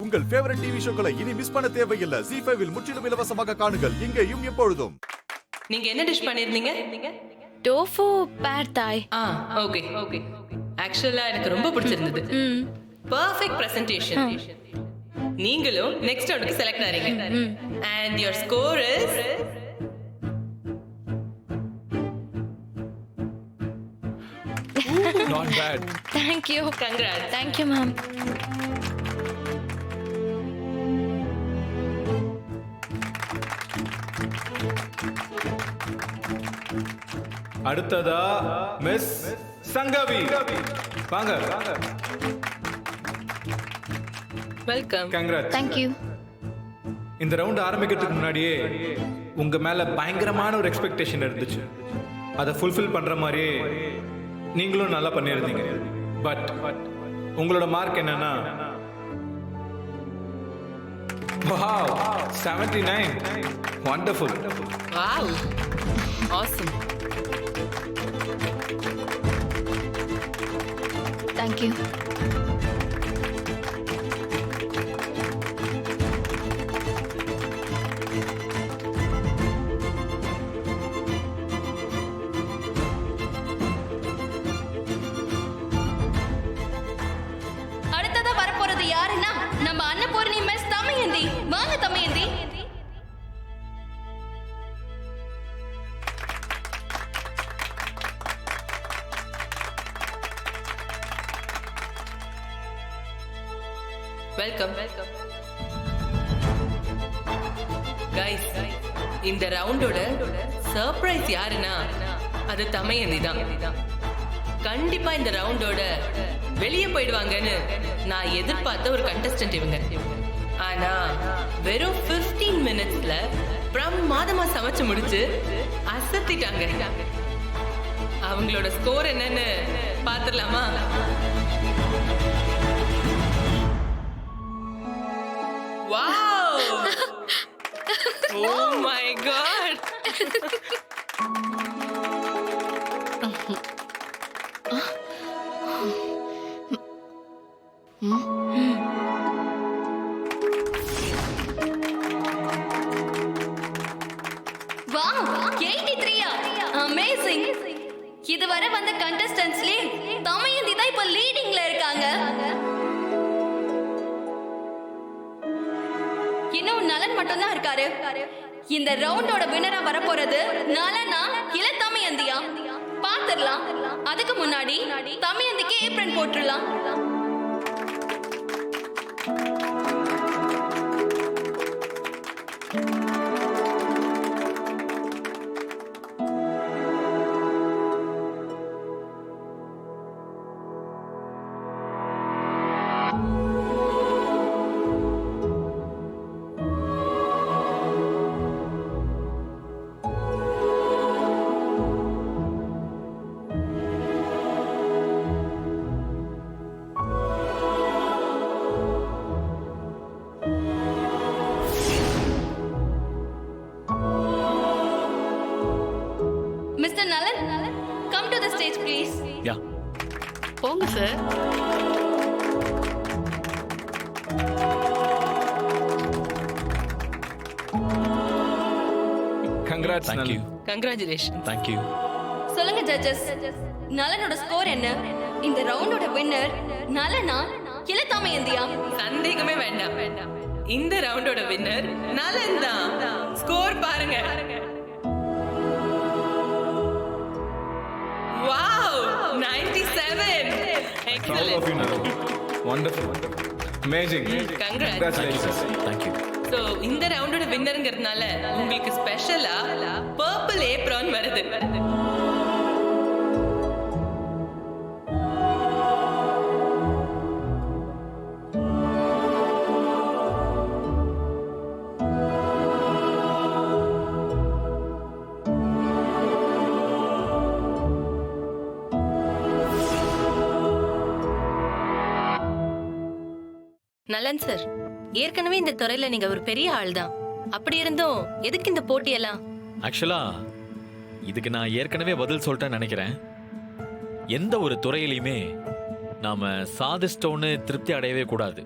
உங்கள் favourite TV ஷோக்களை இனி miss பண்ண தேவையில்லை. ZEE5 இல் முற்றிலும் இலவசமாக காணுங்கள். இங்கேயும் எப்பொழுதும். நீங்க என்ன டிஷ் பண்ணிருந்தீங்க? Tofu pad Thai. Okay okay. ஆக்சுவலா எனக்கு ரொம்ப பிடிச்சிருந்தது. Perfect presentation. நீங்களும் நெக்ஸ்ட் ரவுண்டுக்கு செலக்ட் ஆறீங்க. And your score is Not bad. Thank you. congrats. Thank you, ma'am. அடுத்ததா மிஸ் சங்கவி வாங்க. வெல்கம். கங்க்ராட்ஸ். Thank you. இந்த ரவுண்ட் ஆரம்பிக்கிறதுக்கு முன்னாடியே உங்க மேல பயங்கரமான ஒரு எக்ஸ்பெக்டேஷன் இருந்துச்சு. அதை ஃபுல்ஃபில் பண்ற மாதிரியே நீங்களும் நல்லா பண்ணியிருந்தீங்க. பட் உங்களோட மார்க் என்னன்னா wow 79. wonderful. Wow. Awesome. Thank you. அடுத்ததா வரப்போறது யாருன்னா நம்ம அன்னபூர்ணி மிஸ் தமயந்தி. வாங்க தமயந்தி. வெல்கம். கைஸ், இந்த ரவுண்டோட சர்ப்ரைஸ் யாருன்னா அது தமயந்தி தான். கண்டிப்பா இந்த ரவுண்டோட வெளியே போயிடுவாங்கன்னு நான் எதிர்பார்த்த ஒரு கண்டஸ்டன்ட் இவங்க. ஆனா வெறும் 15 மினிட்ஸ்ல பிரமாதமா சமைச்சு முடிச்சு அசத்திட்டாங்க. அவங்களோட ஸ்கோர் என்னன்னு பாத்துடலாமா? Wow! Oh my God! Wow 83. Amazing. இதுவரை வந்த கண்டஸ்டன்ட்ஸ்லயே தமயந்தி தான் இப்ப லீடிங்ல இருக்காங்க. இன்னும் நலன் மட்டும் தான் இருக்காரு. இந்த ரவுண்டோட வினரா வரப்போறது நலனா இல்ல தமயந்தியா பாத்துடலாம். அதுக்கு முன்னாடி தமயந்திக்கு ஏப்ரன் போட்டுடலாம். Mr. Nalan, come to the stage, please. Yeah. போங்க sir. Congrats. Thank you. Congratulations. Thank you. சொல்லுங்க ஜட்ஜஸ், நலனோட ஸ்கோர் என்ன? இந்த ரவுண்டோட வின்னர் நலனா இல்ல தமயந்தியா? சந்தேகமே வேண்டாம். இந்த ரவுண்டோட வின்னர் நலன் தான். ஸ்கோர் பாருங்க. Wow! 97. Proud of you, Excellent. Nalan. Wonderful. Amazing. Congrats. Congratulations. Thank you. So இந்த ரவுண்டோட வின்னர்ங்கிறதுனால உங்களுக்கு ஸ்பெஷலா பர்பிள் ஏப்ரான் வருது. நலன் சார், ஏற்கனவே இந்த துறையில நீங்க ஒரு பெரிய ஆள் தான். அப்படி இருந்தும் எதுக்கு இந்த போட்டியெல்லாம்? ஆக்சுவலா இதுக்கு நான் ஏற்கனவே பதில் சொல்லிட்டேன்னு நினைக்கிறேன். எந்த ஒரு துறையிலையுமே நாம சாதிச்சிட்டோன்னு திருப்தி அடையவே கூடாது.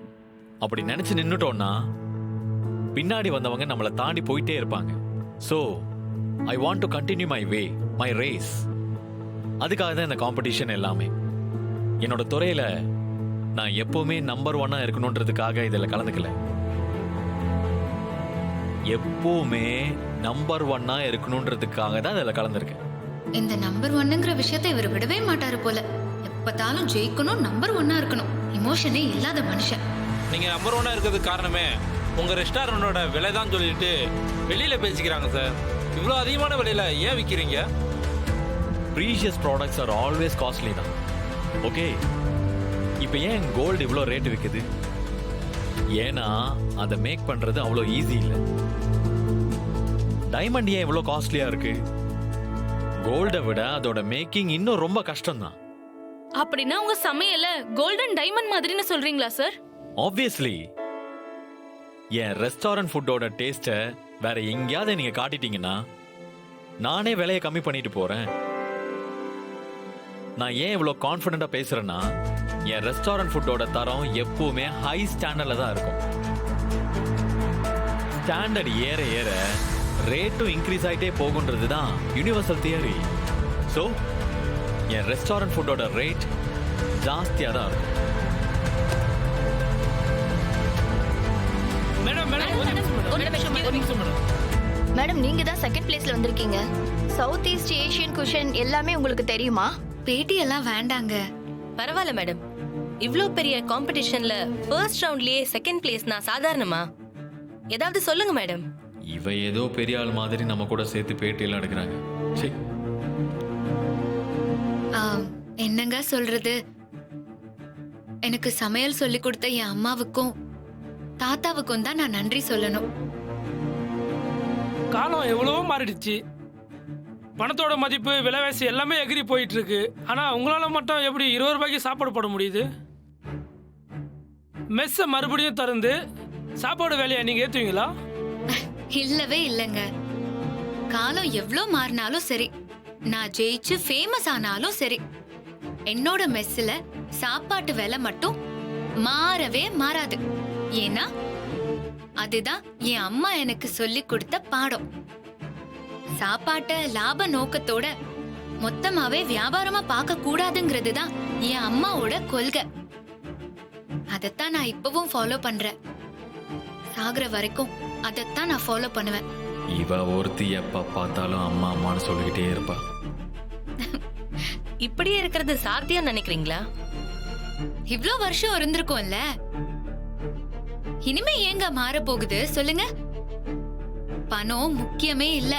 அப்படி நினைச்சு நின்னுட்டோம்னா பின்னாடி வந்தவங்க நம்மளை தாண்டி போயிட்டே இருப்பாங்க. So I want to continue my way, my race. அதுக்காக தான் இந்த காம்படிஷன் எல்லாமே. என்னோட துறையில நான் எப்பவுமே நம்பர் 1 இருக்கணுன்றதுக்காக இதில் கலந்துக்கல. எப்பவுமே நம்பர் 1 இருக்கணுன்றதுக்காக தான் இதில் கலந்துருக்கேன். இந்த நம்பர் 1ங்கிற விஷயத்தை இவர் விடவே மாட்டாரு போல. எப்பத்தாலும் ஜெயிக்கணும், நம்பர் 1 இருக்கணும். இமோஷனே இல்லாத மனுஷன். நீங்க நம்பர் 1 இருக்கிறதுக்கு காரணமே உங்க ரெஸ்டாரண்டோட விலை தான் சொல்லிட்டு வெளியில பேசிக்கிறாங்க சார். இவ்வளோ அதிகமான விலையில ஏன் விற்கிறீங்க? Precious products are always costly தான். ஓகே, இப்போ ஏன் கோல்டு இவ்வளோ ரேட்டு விற்குது? ஏன்னா அதை மேக் பண்றது அவ்வளோ ஈஸி இல்லை. டைமண்ட் ஏன் இவ்வளோ காஸ்ட்லியா இருக்கு? கோல்டை விட அதோட மேக்கிங் இன்னும் ரொம்ப கஷ்டம்தான். அப்படின்னா உங்க சமையல கோல்டன் டைமண்ட் மாதிரின்னு சொல்றீங்களா சார்? ஆப்வியஸ்லி. என் ரெஸ்டாரண்ட் ஃபுட்டோட டேஸ்ட்டை வேற எங்கேயாவது நீங்க காட்டிட்டீங்கன்னா நானே விலையை கம்மி பண்ணிட்டு போறேன். நான் ஏன் இவ்வளோ கான்ஃபிடென்ட்டா பேசுறேன்னா என் ரெஸ்டாரண்ட் ஃபுட்டோட தரம் எப்பவுமே ஹை ஸ்டாண்டர்ட்ல தான் இருக்கும். ஸ்டாண்டர்ட் ஏற ஏற ரேட்டும் இன்க்ரீஸ் ஆகிட்டே போகுன்றது தான் யூனிவர்சல் தியரி. ஸோ என் ரெஸ்டாரண்ட் ஃபுட்டோட ரேட் ஜாஸ்தியாக தான் இருக்கும். மேடம், நீங்க தான் செகண்ட் பிளேஸ்ல வந்திருக்கீங்க. சவுத் ஈஸ்ட் ஏஷியன் குஷன் எல்லாமே உங்களுக்கு தெரியுமா? பேட்டி எல்லாம் வேண்டாங்க. பரவாயில்ல மேடம். இவ்ளோ பெரிய காம்படிஷன்ல ஃபர்ஸ்ட் ரவுண்ட்லயே செகண்ட் பிளேஸ்னா சாதாரணமா? ஏதாவது சொல்லுங்க மேடம். இவ ஏதோ பெரிய ஆள் மாதிரி நம்ம கூட சேர்த்து பேட்டியெல்லாம் எடுக்கிறாங்க. சரி, என்னங்க சொல்றது? எனக்கு சமையல் சொல்லி கொடுத்த என் அம்மாவுக்கும் தாத்தாவுக்கும் தான் நான் நன்றி சொல்லணும். காலம் எவ்வளவோ மாறிடுச்சு. பணத்தோட மதிப்பு, விலைவாசி எல்லாமே எகிரி போயிட்டு இருக்கு. ஆனா உங்களால மட்டும் எப்படி 20 ரூபாய்க்கு சாப்பாடு போட முடியுது? மெஸ்ஸை மறுபடியும் திறந்து சாப்பாடு வேலையை நீங்க ஏத்துவீங்களா? இல்லவே இல்லைங்க. காலம் எவ்வளோ மாறினாலும் சரி, நான் ஜெயிச்சு ஃபேமஸ் ஆனாலும் சரி, என்னோட மெஸ்ல சாப்பாட்டு விலை மட்டும் மாறவே மாறாது. ஏன்னா அதுதான் என் அம்மா எனக்கு சொல்லி கொடுத்த பாடம். சாப்பாட்டை லாப நோக்கத்தோட மொத்தமாவே வியாபாரமா பார்க்க கூடாதுங்கிறது தான் என் அம்மாவோட கொள்கை. அதத்தான் நான் இப்பவும் ஃபாலோ பண்றேன். சாகுற வரைக்கும் அதத்தான் நான் ஃபாலோ பண்ணுவேன். இவ ஒருத்தி எப்ப பார்த்தாலும் அம்மா அம்மான்னு சொல்லிக்கிட்டே இருப்பா. இப்படியே இருக்கிறது சாத்தியம் நினைக்கிறீங்களா? இவ்ளோ வருஷம் இருந்திருக்கோம்ல, இனிமே ஏங்க மாற போகுது சொல்லுங்க? பணம் முக்கியமே இல்ல,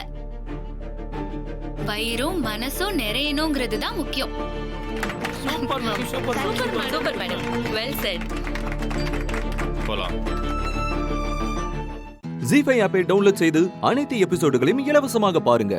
வயிறும் மனசும் நிறையணுங்கிறது தான் முக்கியம். Super ma'am, super super madam, well set. போலாம். ஜீ5 ஆப்பை டவுன்லோட் செய்து அனைத்து எபிசோடுகளையும் இலவசமாக பாருங்க.